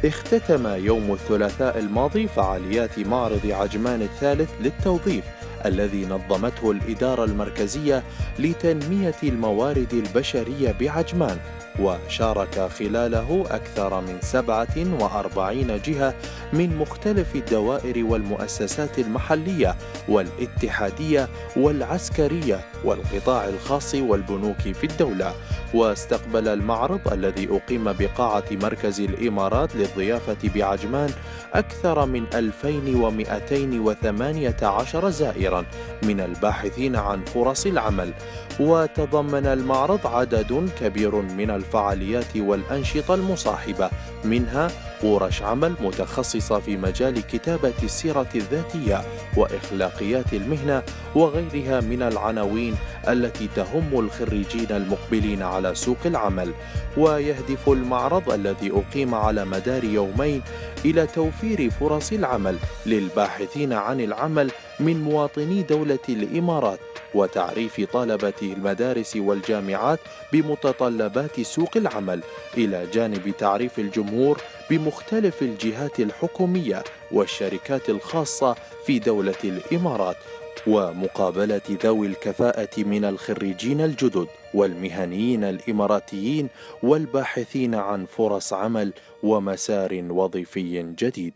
اختتم يوم الثلاثاء الماضي فعاليات معرض عجمان الثالث للتوظيف الذي نظمته الإدارة المركزية لتنمية الموارد البشرية بعجمان، وشارك خلاله أكثر من 47 جهة من مختلف الدوائر والمؤسسات المحلية والاتحادية والعسكرية والقطاع الخاص والبنوك في الدولة. واستقبل المعرض الذي أقيم بقاعة مركز الإمارات للضيافة بعجمان أكثر من 2218 زائرا من الباحثين عن فرص العمل. وتضمن المعرض عدد كبير من الفعاليات والأنشطة المصاحبة، منها ورش عمل متخصصة في مجال كتابة السيرة الذاتية وإخلاقيات المهنة وغيرها من العناوين التي تهم الخريجين المقبلين على سوق العمل. ويهدف المعرض الذي أقيم على مدار يومين إلى توفير فرص العمل للباحثين عن العمل من مواطني دولة الإمارات، وتعريف طلبة المدارس والجامعات بمتطلبات سوق العمل، إلى جانب تعريف الجمهور بمختلف الجهات الحكومية والشركات الخاصة في دولة الإمارات، ومقابلة ذوي الكفاءة من الخريجين الجدد والمهنيين الإماراتيين والباحثين عن فرص عمل ومسار وظيفي جديد.